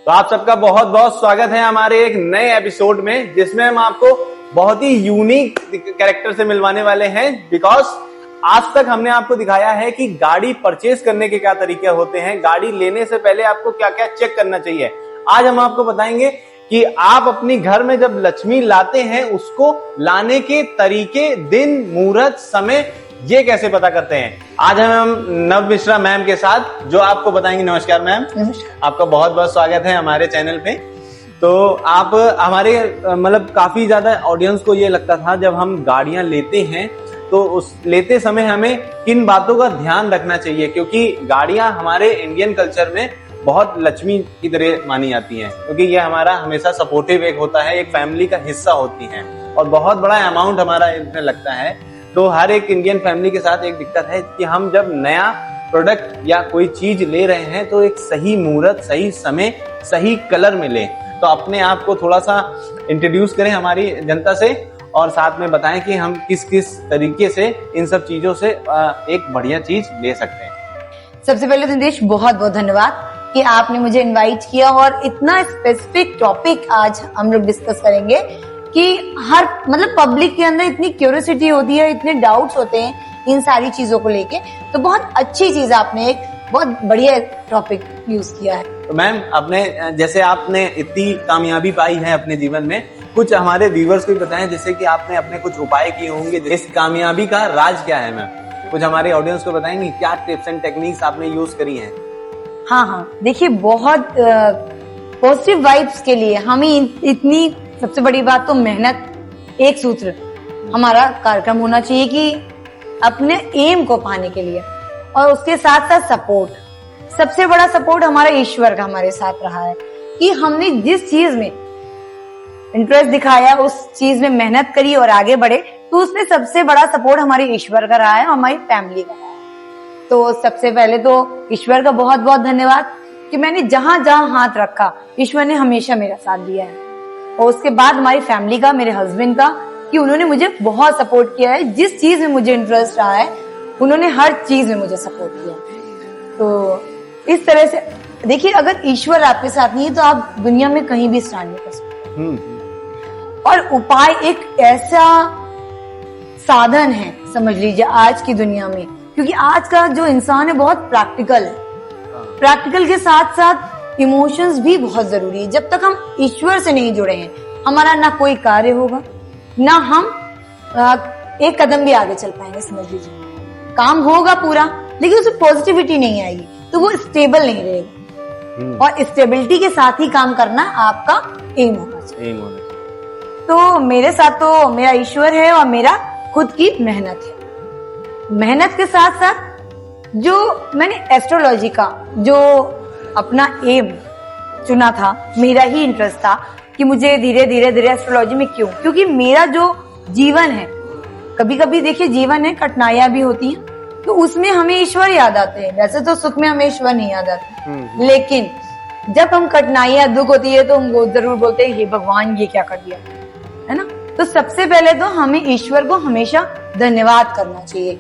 तो आप सबका बहुत बहुत स्वागत है हमारे एक नए एपिसोड में, जिसमें हम आपको बहुत ही यूनिक कैरेक्टर से मिलवाने वाले हैं। बिकॉज आज तक हमने आपको दिखाया है कि गाड़ी परचेज करने के क्या तरीके होते हैं, गाड़ी लेने से पहले आपको क्या क्या चेक करना चाहिए। आज हम आपको बताएंगे कि आप अपनी घर में जब लक्ष्मी लाते हैं उसको लाने के तरीके, दिन, मुहूर्त, समय, ये कैसे पता करते हैं। आज हम नव मिश्रा मैम के साथ जो आपको बताएंगे। नमस्कार मैम। नमस्कार। आपका बहुत बहुत स्वागत है हमारे चैनल पे। तो आप हमारे मतलब काफी ज्यादा ऑडियंस को ये लगता था जब हम गाड़ियां लेते हैं तो उस लेते समय हमें किन बातों का ध्यान रखना चाहिए, क्योंकि गाड़ियां हमारे इंडियन कल्चर में बहुत लक्ष्मी की तरह मानी जाती हैं, क्योंकि ये हमारा हमेशा सपोर्टिव एक होता है, एक फैमिली का हिस्सा होती हैं और बहुत बड़ा अमाउंट हमारा इसमें लगता है। तो हर एक इंडियन फैमिली के साथ एक दिक्कत है कि हम जब नया प्रोडक्ट या कोई चीज ले रहे हैं तो एक सही मुहूर्त, सही समय, सही कलर में लें। तो अपने आप को थोड़ा सा इंट्रोड्यूस करें हमारी जनता से और साथ में बताएं कि हम किस किस तरीके से इन सब चीजों से एक बढ़िया चीज ले सकते हैं। सबसे पहले निदेश बहुत बहुत धन्यवाद कि आपने मुझे इनवाइट किया और इतना स्पेसिफिक टॉपिक आज हम लोग डिस्कस करेंगे कि हर मतलब पब्लिक के अंदर इतनी क्यूरियोसिटी होती है, इतने डाउट्स होते हैं इन सारी चीजों को लेके। तो बहुत अच्छी चीज आपने एक बहुत बढ़िया टॉपिक यूज किया है। तो मैम, अपने जैसे आपने इतनी कामयाबी पाई है अपने जीवन में, कुछ हमारे व्यूवर्स को भी बताएं जैसे कि आपने अपने कुछ उपाय किए होंगे। इस कामयाबी का राज क्या है मैम, कुछ हमारे ऑडियंस को बताएंगे क्या टिप्स एंड टेक्निक्स आपने यूज करी हैं। हाँ, देखिए बहुत पॉजिटिव वाइब्स के लिए हमें इतनी सबसे बड़ी बात तो मेहनत, एक सूत्र हमारा कार्यक्रम होना चाहिए कि अपने एम को पाने के लिए, और उसके साथ साथ सपोर्ट। सबसे बड़ा सपोर्ट हमारा ईश्वर का हमारे साथ रहा है कि हमने जिस चीज में इंटरेस्ट दिखाया, उस चीज में मेहनत करी और आगे बढ़े, तो उसमें सबसे बड़ा सपोर्ट हमारे ईश्वर का रहा है, हमारी फैमिली का रहा है। तो सबसे पहले तो ईश्वर का बहुत बहुत धन्यवाद कि मैंने जहां जहां हाथ रखा ईश्वर ने हमेशा मेरा साथ दिया है। और उसके बाद हमारी फैमिली का, मेरे हस्बैंड का, कि उन्होंने मुझे बहुत सपोर्ट किया है। जिस चीज में मुझे इंटरेस्ट रहा है उन्होंने हर चीज में मुझे सपोर्ट किया। तो इस तरह से देखिए, अगर ईश्वर आपके साथ नहीं है तो आप दुनिया में कहीं भी स्टैंड नहीं कर सकते। और उपाय एक ऐसा साधन है, समझ लीजिए, आज की दुनिया में, क्योंकि आज का जो इंसान है बहुत प्रैक्टिकल है। प्रैक्टिकल के साथ साथ इमोशंस भी बहुत जरूरी है। जब तक हम ईश्वर से नहीं जुड़े हैं, हमारा ना कोई कार्य होगा, ना हम एक कदम भी आगे चल पाएंगे। समझ लीजिए, काम होगा पूरा लेकिन उसमें पॉजिटिविटी नहीं आएगी तो वो स्टेबल नहीं रहेगा। और स्टेबिलिटी के साथ ही काम करना आपका एम होना चाहिए। तो मेरे साथ तो मेरा ईश्वर है और मेरा खुद की मेहनत है। मेहनत के साथ साथ जो मैंने एस्ट्रोलॉजी का जो अपना एम चुना था, मेरा ही इंटरेस्ट था कि मुझे धीरे धीरे एस्ट्रोलॉजी में क्यों, क्योंकि मेरा जो जीवन है, कभी कभी देखिए जीवन है, कठिनाइयां भी होती हैं, तो उसमें हमें ईश्वर याद आते हैं। वैसे तो सुख में हमें ईश्वर नहीं याद आते, लेकिन जब हम कठिनाइयां, दुख होती है तो हम जरूर बोलते हैं हे भगवान ये क्या कर दिया, है ना। तो सबसे पहले तो हमें ईश्वर को हमेशा धन्यवाद करना चाहिए,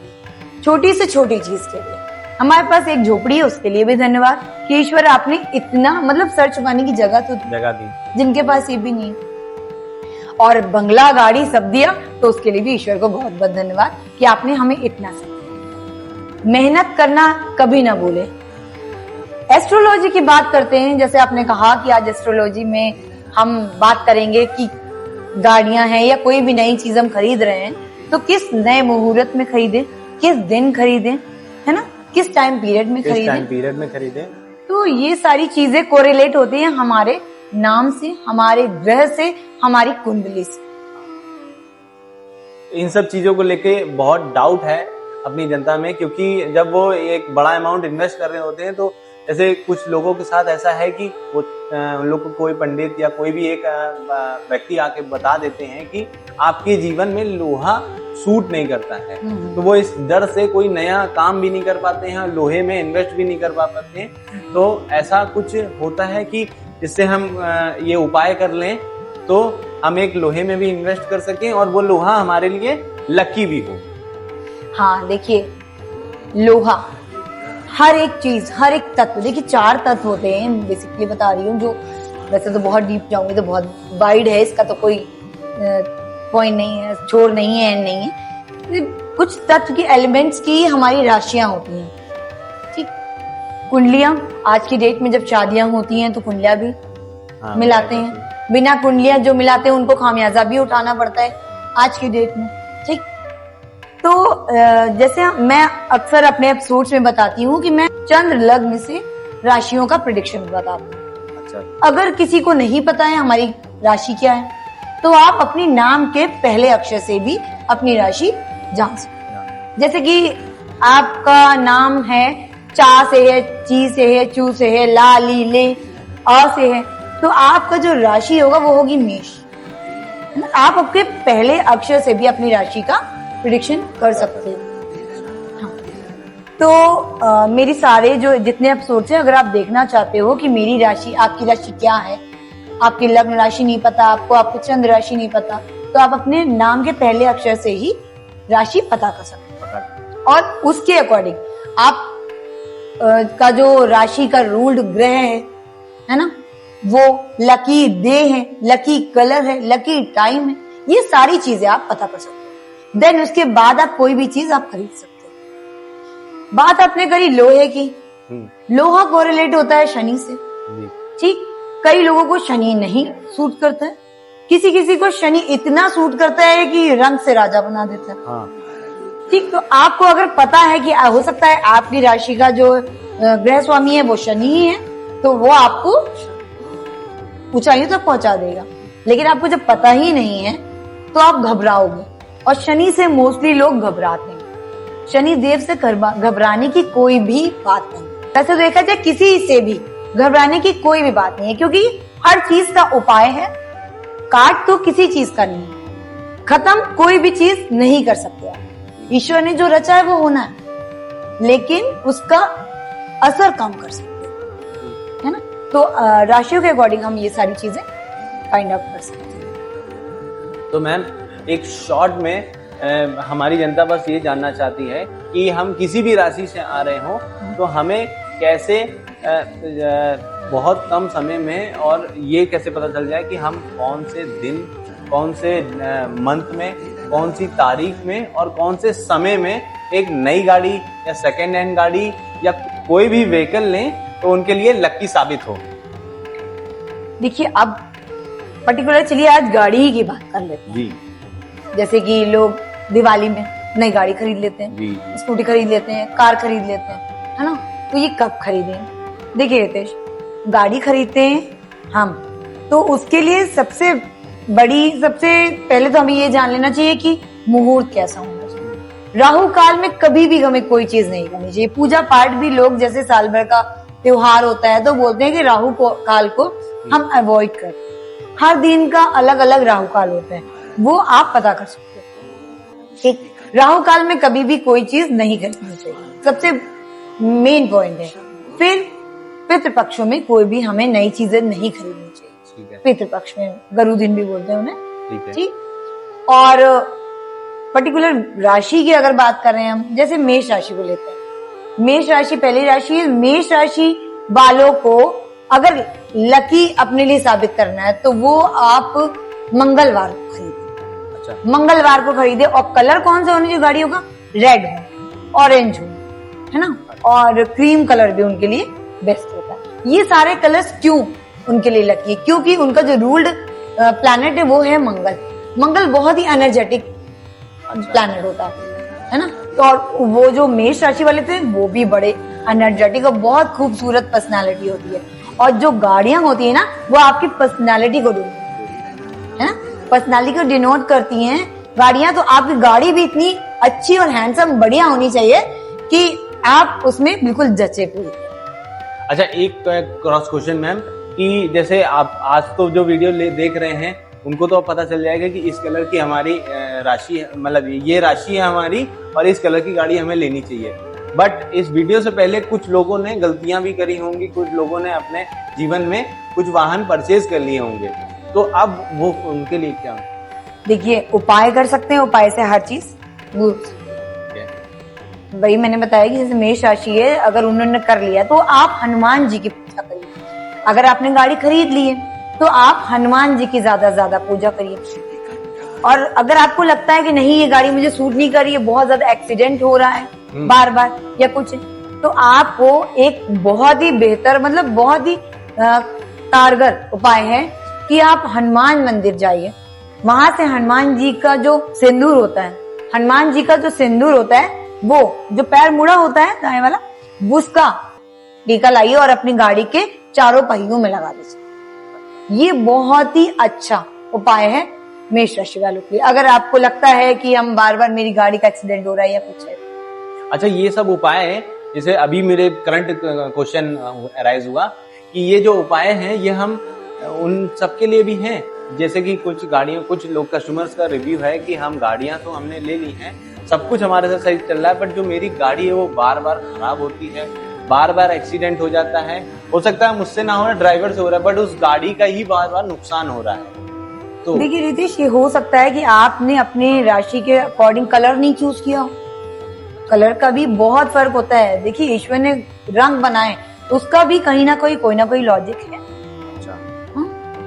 छोटी से छोटी चीज के लिए। हमारे पास एक झोपड़ी है, उसके लिए भी धन्यवाद कि ईश्वर आपने इतना मतलब सर छुपाने की जगह दी, जिनके पास ये भी नहीं, और बंगला, गाड़ी सब दिया, तो उसके लिए भी ईश्वर को बहुत बहुत धन्यवाद कि आपने हमें इतना सब दिया। मेहनत करना कभी ना भूले। एस्ट्रोलॉजी की बात करते हैं, जैसे आपने कहा कि आज एस्ट्रोलॉजी में हम बात करेंगे कि गाड़ियां हैं या कोई भी नई चीज हम खरीद रहे हैं तो किस नए मुहूर्त में खरीदें, किस दिन खरीदें, है ना, किस टाइम पीरियड में खरीदें। तो ये सारी चीजें कोरिलेट होती हैं हमारे नाम से, हमारे ग्रह से, हमारी कुंडली से। इन सब चीजों को लेके बहुत डाउट है अपनी जनता में, क्योंकि जब वो एक बड़ा अमाउंट इन्वेस्ट कर रहे होते हैं तो जैसे कुछ लोगों के साथ ऐसा है कि वो उन लोग को कोई पंडित या कोई भी एक व्यक्ति आके बता देते हैं कि आपके जीवन में लोहा सूट नहीं करता है, तो वो इस डर से कोई नया काम भी नहीं कर पाते हैं, लोहे में इन्वेस्ट भी नहीं कर पाते हैं। तो ऐसा कुछ होता है कि जिससे हम ये उपाय कर लें तो हम एक लोहे में भी इन्वेस्ट कर सकें और वो लोहा हमारे लिए लकी भी हो। हाँ, देखिए, लोहा, हर एक चीज, हर एक तत्व, देखिए 4 तत्व होते हैं, बेसिकली बता रही हूँ, जो वैसे तो बहुत डीप जाऊंगी तो बहुत वाइड है, इसका तो कोई पॉइंट नहीं है, छोर नहीं है, एंड नहीं है। कुछ तत्व की एलिमेंट्स की हमारी राशियां होती हैं, ठीक। कुंडलियां, आज की डेट में जब शादियां होती हैं तो कुंडलियां भी मिलाते हैं, बिना कुंडलियां जो मिलाते हैं उनको खामियाजा भी उठाना पड़ता है आज की डेट में, ठीक। तो जैसे मैं अक्सर अपने एपिसोड्स में बताती हूँ कि मैं चंद्र लग्न से राशियों का प्रेडिक्शन बताती हूँ। अच्छा। अगर किसी को नहीं पता है हमारी राशि क्या है, तो आप अपनी नाम के पहले अक्षर से भी अपनी राशि जान सकते हैं। जैसे कि आपका नाम है चा से है, ची से है, चू से है, ला, ली, ले, आ से है, तो आपका जो राशि होगा वो होगी मेष। आप आपके पहले अक्षर से भी अपनी राशि का प्रेडिक्शन कर सकते हैं। हाँ। तो मेरी सारे जो जितने एपिसोड्स हैं, अगर आप देखना चाहते हो कि मेरी राशि, आपकी राशि क्या है, आपकी लग्न राशि नहीं पता आपको, आपको चंद्र राशि नहीं पता, तो आप अपने नाम के पहले अक्षर से ही राशि पता कर सकते हैं। और उसके अकॉर्डिंग आप का जो राशि का रूल्ड ग्रह है ना, वो लकी डे है, लकी कलर है, लकी टाइम है, ये सारी चीजें आप पता कर सकते हैं। देन उसके बाद आप कोई भी चीज आप खरीद सकते हैं। बात आपने करी लोहे की, लोहा कोरिलेट होता है शनि से, ठीक। कई लोगों को शनि नहीं सूट करता है, किसी किसी को शनि इतना सूट करता है कि रंग से राजा बना देता है। हाँ। ठीक। तो आपको अगर पता है कि हो सकता है आपकी राशि का जो ग्रह स्वामी है वो शनि ही है, तो वो आपको ऊंचाइयों तक पहुंचा देगा। लेकिन आपको जब पता ही नहीं है तो आप घबराओगे, और शनि से मोस्टली लोग घबराते हैं। शनि देव से घबराने की कोई भी बात नहीं। वैसे देखा जाए किसी से भी घबराने की कोई भी बात नहीं है, क्योंकि हर चीज का उपाय है। काट तो किसी चीज का नहीं है, खत्म कोई भी चीज नहीं कर सकते आप। ईश्वर ने जो रचा है वो होना है, लेकिन उसका असर कम कर सकते हैं, है ना। तो राशियों के अकॉर्डिंग हम ये सारी चीजें फाइंड आउट कर सकते हैं। तो मैम एक शॉर्ट में हमारी जनता बस ये जानना चाहती है कि हम किसी भी राशि से आ रहे हो तो हमें कैसे बहुत कम समय में, और ये कैसे पता चल जाए कि हम कौन से दिन, कौन से मंथ में, कौन सी तारीख में और कौन से समय में एक नई गाड़ी या सेकेंड हैंड गाड़ी या कोई भी व्हीकल लें तो उनके लिए लकी साबित हो। देखिए, अब पर्टिकुलर चलिए आज गाड़ी की बात कर लेते हैं जी। जैसे कि लोग दिवाली में नई गाड़ी खरीद लेते हैं जी, स्कूटी खरीद लेते हैं, कार खरीद लेते हैं, है ना। तो ये कब खरीदें? देखिए रितेश, गाड़ी खरीदते हैं हम तो उसके लिए सबसे पहले तो हमें ये जान लेना चाहिए कि मुहूर्त कैसा होना चाहिए। राहु काल में कभी भी हमें कोई चीज नहीं करनी चाहिए। पूजा पाठ भी लोग, जैसे साल भर का त्योहार होता है तो बोलते हैं कि राहु काल को हम अवॉइड करें। हर दिन का अलग अलग राहु काल होता है, वो आप पता कर सकते हो। ठीक, राहु काल में कभी भी कोई चीज नहीं खरीदनी चाहिए, सबसे मेन पॉइंट है। फिर पितृपक्षों में कोई भी हमें नई चीजें नहीं खरीदनी चाहिए। पितृपक्ष में गरु दिन भी बोलते हैं उन्हें, ठीक। और पर्टिकुलर राशि की अगर बात कर रहे हैं हम, जैसे मेष राशि को लेते हैं। मेष राशि पहली राशि है। मेष राशि वालों को अगर लकी अपने लिए साबित करना है तो वो आप मंगलवार को खरीदे। अच्छा। मंगलवार को खरीदे। और कलर कौन सा होना चाहिए गाड़ियों का? रेड हो, ऑरेंज हो, है ना, और क्रीम कलर भी उनके लिए बेस्ट होता है। ये सारे कलर्स क्यों उनके लिए लकी है? क्योंकि उनका जो रूल्ड प्लैनेट है वो है मंगल। मंगल बहुत ही एनर्जेटिक प्लैनेट होता है ना। तो और वो जो मेष राशि वाले थे वो भी बड़े एनर्जेटिक और बहुत खूबसूरत पर्सनालिटी होती है। और जो गाड़ियां होती है ना, वो आपकी पर्सनालिटी को है ना, पर्सनालिटी को डिनोट करती हैं गाड़ियां। तो आपकी गाड़ी भी इतनी अच्छी और हैंडसम बढ़िया होनी चाहिए कि आप उसमें बिल्कुल जचे पूरे। अच्छा, एक क्रॉस क्वेश्चन मैम, कि जैसे आप आज तो जो वीडियो देख रहे हैं उनको तो पता चल जाएगा कि इस कलर की हमारी राशि है, मतलब ये राशि है हमारी और इस कलर की गाड़ी हमें लेनी चाहिए। बट इस वीडियो से पहले कुछ लोगों ने गलतियां भी करी होंगी, कुछ लोगों ने अपने जीवन में कुछ वाहन परचेज कर लिए होंगे, तो अब वो उनके लिए क्या? देखिए, उपाय कर सकते हैं, उपाय से हर चीज वही मैंने बताया कि जैसे मेष राशि है, अगर उन्होंने कर लिया तो आप हनुमान जी की पूजा करिए। अगर आपने गाड़ी खरीद ली है तो आप हनुमान जी की ज्यादा पूजा करिए। और अगर आपको लगता है कि नहीं ये गाड़ी मुझे सूट नहीं कर रही है, बहुत ज्यादा एक्सीडेंट हो रहा है बार बार या कुछ, तो आपको एक बहुत ही बेहतर मतलब बहुत ही कारगर उपाय है कि आप हनुमान मंदिर जाइए। वहां से हनुमान जी का जो सिंदूर होता है, हनुमान जी का जो सिंदूर होता है, वो जो पैर मुड़ा होता है दाएं वाला, उसका टीका लाइए और अपनी गाड़ी के चारों पहियों में लगा दीजिए। ये बहुत ही अच्छा उपाय है मेष राशि वालों के लिए, अगर आपको लगता है कि हम बार बार मेरी गाड़ी का एक्सीडेंट हो रहा है या कुछ है। अच्छा, ये सब उपाय है, जैसे अभी मेरे करंट क्वेश्चन अराइज हुआ कि ये जो उपाय हैं ये हम उन सबके लिए भी हैं, जैसे कि कुछ गाड़ियों, कुछ लोग कस्टमर्स का रिव्यू है कि हम गाड़ियां तो हमने ले ली हैं, सब कुछ हमारे साथ सही चल रहा है, बट जो मेरी गाड़ी है वो बार बार खराब होती है, बार बार एक्सीडेंट हो जाता है, हो सकता है मुझसे ना हो रहा, ड्राइवर से हो रहा है, बट उस गाड़ी का ही बार बार नुकसान हो रहा है। तो देखिए रितेश, ये हो सकता है कि आपने अपने राशि के अकॉर्डिंग कलर नहीं चूज किया हो। कलर का भी बहुत फर्क होता है। देखिए ईश्वर ने रंग बनाए, उसका भी कहीं ना कोई लॉजिक है।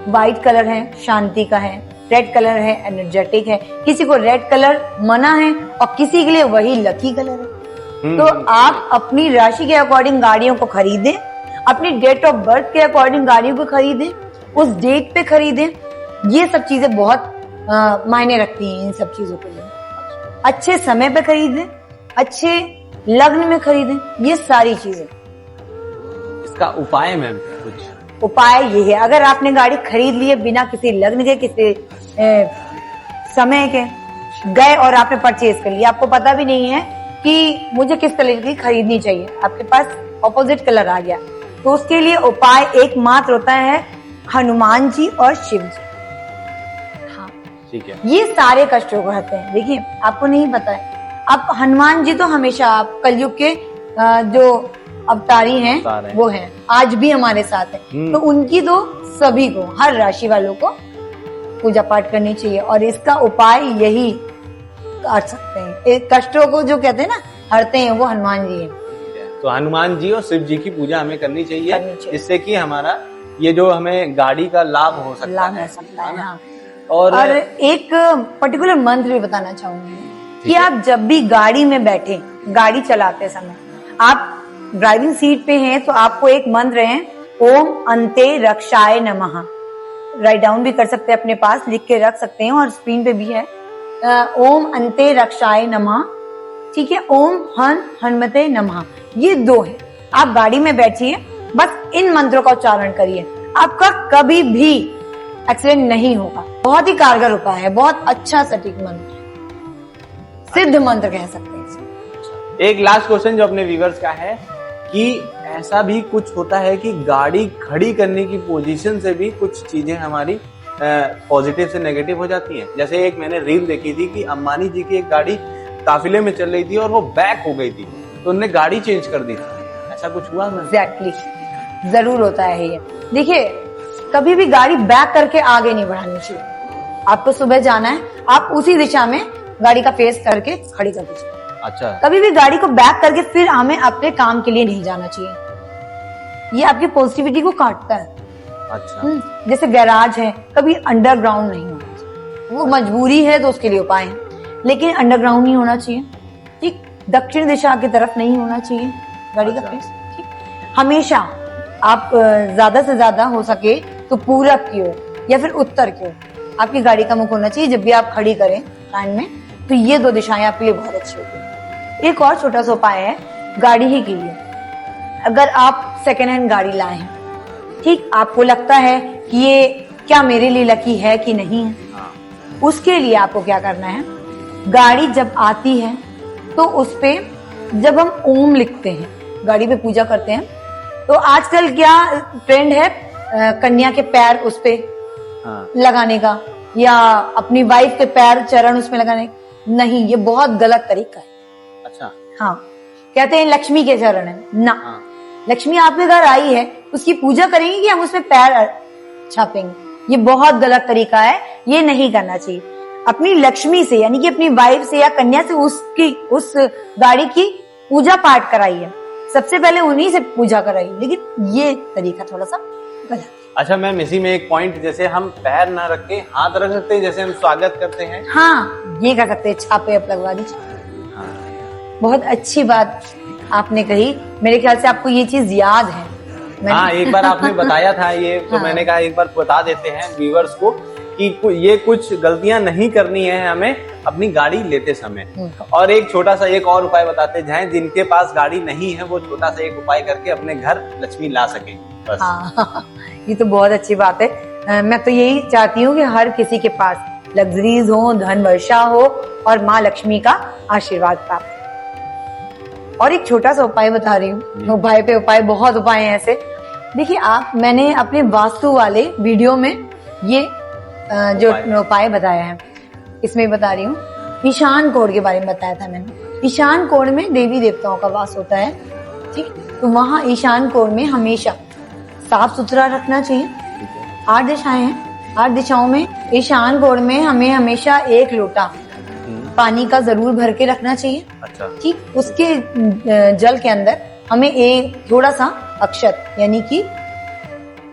व्हाइट कलर है शांति का है, रेड कलर है एनर्जेटिक है, किसी को रेड कलर मना है और किसी के लिए वही लकी कलर है। तो आप अपनी राशि के अकॉर्डिंग गाड़ियों को खरीदें, अपनी डेट ऑफ बर्थ के अकॉर्डिंग गाड़ियों को खरीदें, उस डेट पे खरीदें। ये सब चीजें बहुत मायने रखती हैं इन सब चीजों के लिए। अच्छे समय पे खरीदें, अच्छे लग्न में खरीदें, ये सारी चीजें। इसका उपाय मैम कुछ उपाय ये है, अगर आपने गाड़ी खरीद ली है बिना किसी लग्न के, किसी समय के, गए और आपने परचेज कर लिया, आपको पता भी नहीं है कि मुझे किस कलर की खरीदनी चाहिए, आपके पास ऑपोजिट कलर आ गया, तो उसके लिए उपाय एकमात्र होता है हनुमान जी और शिव जी। हाँ ठीक है, ये सारे कष्टों को हरते हैं। देखिए आपको नहीं पता है, आप हनुमान जी तो हमेशा आप कलयुग के जो अवतारी हैं वो हैं, आज भी हमारे साथ है, तो उनकी तो सभी को, हर राशि वालों को पूजा पाठ करनी चाहिए और इसका उपाय यही कर सकते हैं। एक कष्टों को जो कहते हैं ना हरते हैं, वो हनुमान जी हैं। तो हनुमान जी और शिव जी की पूजा हमें करनी चाहिए, जिससे कि हमारा ये जो हमें गाड़ी का लाभ हो सकता है। हाँ। और एक पर्टिकुलर मंत्र भी बताना चाहूंगी कि आप जब भी गाड़ी में बैठे, गाड़ी चलाते समय, आप ड्राइविंग सीट पे हैं तो आपको एक मंत्र है, ओम अंते रक्षाय नमः। राइट डाउन भी कर सकते हैं, अपने पास लिख के रख सकते हैं और स्क्रीन पे भी है, ओम अंते रक्षाय नमः। ठीक है, ओम हनुमते नमः, ये दो है। आप गाड़ी में बैठिए, बस इन मंत्रों का उच्चारण करिए, आपका कभी भी एक्सीडेंट नहीं होगा। बहुत ही कारगर उपाय है, बहुत अच्छा सटीक मंत्र, सिद्ध मंत्र कह सकते हैं। एक लास्ट क्वेश्चन जो अपने व्यूअर्स का है कि ऐसा भी कुछ होता है कि गाड़ी खड़ी करने की पोजीशन से भी कुछ चीजें हमारी पॉजिटिव से नेगेटिव हो जाती हैं। जैसे एक मैंने रील देखी थी कि अंबानी जी की एक गाड़ी काफिले में चल रही थी और वो बैक हो गई थी, तो उन्होंने गाड़ी चेंज कर दी थी। ऐसा कुछ हुआ? एग्जैक्टली, जरूर होता है ये। देखिए कभी भी गाड़ी बैक करके आगे नहीं बढ़ानी चाहिए। आपको सुबह जाना है, आप उसी दिशा में गाड़ी का फेस करके खड़ी कर दीजिए। अच्छा, कभी भी गाड़ी को बैक करके फिर हमें अपने काम के लिए नहीं जाना चाहिए, ये आपकी पॉजिटिविटी को काटता है। अच्छा, जैसे गैराज है, कभी अंडरग्राउंड नहीं होना चाहिए, वो मजबूरी है तो उसके लिए उपाय है, लेकिन अंडरग्राउंड नहीं होना चाहिए। ठीक, दक्षिण दिशा की तरफ नहीं होना चाहिए गाड़ी का फेस। ठीक, हमेशा आप ज्यादा से ज्यादा हो सके तो पूरब की ओर या फिर उत्तर की ओर आपकी गाड़ी का मुख होना चाहिए जब भी आप खड़ी करें लाइन में। तो ये दो दिशाएं आपके लिए बहुत अच्छी होती है। एक और छोटा सा उपाय है गाड़ी ही के लिए। अगर आप सेकेंड हैंड गाड़ी लाए हैं, ठीक, आपको लगता है कि ये क्या मेरे लिए लकी है कि नहीं है, उसके लिए आपको क्या करना है, गाड़ी जब आती है तो उस पे जब हम ओम लिखते हैं, गाड़ी पे पूजा करते हैं, तो आजकल क्या ट्रेंड है कन्या के पैर उस पे लगाने का या अपनी वाइफ के पैर चरण उसमें लगाने का। नहीं, ये बहुत गलत तरीका है। अच्छा, हाँ, कहते हैं लक्ष्मी के चरण है ना। लक्ष्मी आपके घर आई है, उसकी पूजा करेंगे कि हम उसमें पैर छापेंगे? ये बहुत गलत तरीका है, ये नहीं करना चाहिए। अपनी लक्ष्मी से यानी कि अपनी वाइफ से या कन्या से उसकी उस गाड़ी की पूजा पाठ कराइए, सबसे पहले उन्हीं से पूजा कराइए, लेकिन ये तरीका थोड़ा सा गलत। अच्छा मैम, इसी में एक पॉइंट, जैसे हम पैर ना रख के हाथ रख सकते हैं, जैसे हम स्वागत करते हैं। हाँ, ये कर सकते हैं, छापे आप लगवा दीजिए। हाँ। बहुत अच्छी बात आपने कही, मेरे ख्याल से आपको ये चीज याद है। हाँ, एक बार आपने बताया था ये, तो हाँ। मैंने कहा एक बार बता देते हैं व्यूअर्स को कि ये कुछ गलतियां नहीं करनी है हमें अपनी गाड़ी लेते समय। और एक छोटा सा एक और उपाय बताते जाएं, जिनके पास गाड़ी नहीं है वो छोटा सा एक उपाय करके अपने घर लक्ष्मी ला सके बस। हाँ, ये तो बहुत अच्छी बात है। मैं तो यही चाहती हूँ कि हर किसी के पास लग्जरीज हो, धन वर्षा हो और माँ लक्ष्मी का आशीर्वाद प्राप्त। और एक छोटा सा उपाय बता रही हूँ, उपाय पे उपाय, बहुत उपाय हैं ऐसे। देखिए मैंने अपने वास्तु वाले वीडियो में ये जो उपाय बताया है, इसमें बता रही हूँ। ईशान कोण के बारे में बताया था मैंने। ईशान कोण में देवी देवताओं का वास होता है, ठीक। तो वहाँ ईशान कोण में हमेशा साफ सुथरा रखना चाहिए। 8 दिशाएं हैं, 8 दिशाओं में ईशान कोण में हमें हमेशा 1 लोटा पानी का जरूर भर के रखना चाहिए। अच्छा। ठीक, उसके जल के अंदर हमें एक थोड़ा सा अक्षत, यानी कि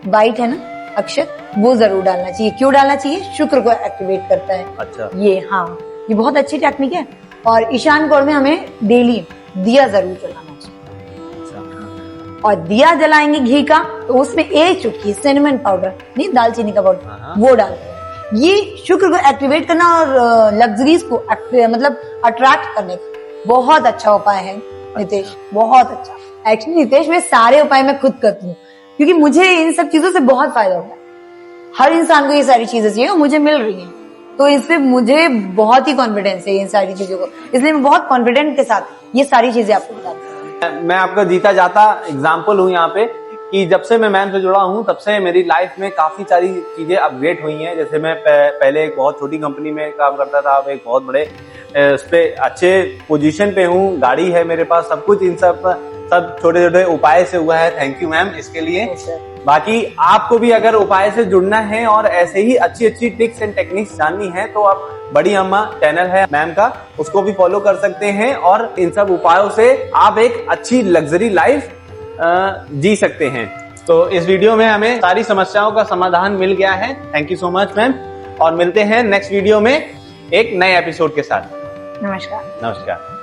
वाइट है ना अक्षत, वो जरूर डालना चाहिए। क्यों डालना चाहिए? शुक्र को एक्टिवेट करता है। अच्छा। ये हाँ, ये बहुत अच्छी टेक्निक है। और ईशान कोण में हमें डेली दिया जरूर जलाना चाहिए। अच्छा। और दिया जलाएंगे घी का, तो उसमें 1 चुटकी सिनेमन पाउडर, नहीं दालचीनी का पाउडर, वो डालते हैं। ये शुक्र को एक्टिवेट करना और लग्जरीज को मतलब अट्रैक्ट करने का बहुत अच्छा उपाय है नितेश, बहुत अच्छा। एक्चुअली नितेश, मैं सारे उपाय मैं खुद करती हूँ, क्योंकि मुझे इन सब चीजों से बहुत फायदा होता है। हर इंसान को ये सारी चीजें चाहिए और मुझे मिल रही हैं, तो इस पे मुझे बहुत ही कॉन्फिडेंस है इन सारी चीजों को, इसलिए मैं बहुत कॉन्फिडेंट के साथ ये सारी चीजें आपको बताती हूँ। मैं आपका जीता जाता एग्जाम्पल हूँ यहाँ पे, कि जब से मैं मैम से जुड़ा हूँ तब से मेरी लाइफ में काफी सारी चीजें अपग्रेड हुई हैं। जैसे मैं पहले एक बहुत छोटी कंपनी में काम करता था, अब एक बहुत बड़े उस पे अच्छे पोजीशन पे हूँ, गाड़ी है मेरे पास, सब कुछ इन सब छोटे छोटे उपाय से हुआ है। थैंक यू मैम इसके लिए। बाकी आपको भी अगर उपाय से जुड़ना है और ऐसे ही अच्छी अच्छी टिप्स एंड टेक्निक्स जाननी है, तो आप बड़ी अम्मा चैनल है मैम का, उसको भी फॉलो कर सकते हैं और इन सब उपायों से आप एक अच्छी लग्जरी लाइफ जी सकते हैं। तो इस वीडियो में हमें सारी समस्याओं का समाधान मिल गया है। Thank you so much ma'am, और मिलते हैं नेक्स्ट वीडियो में एक नए एपिसोड के साथ। नमस्कार। नमस्कार।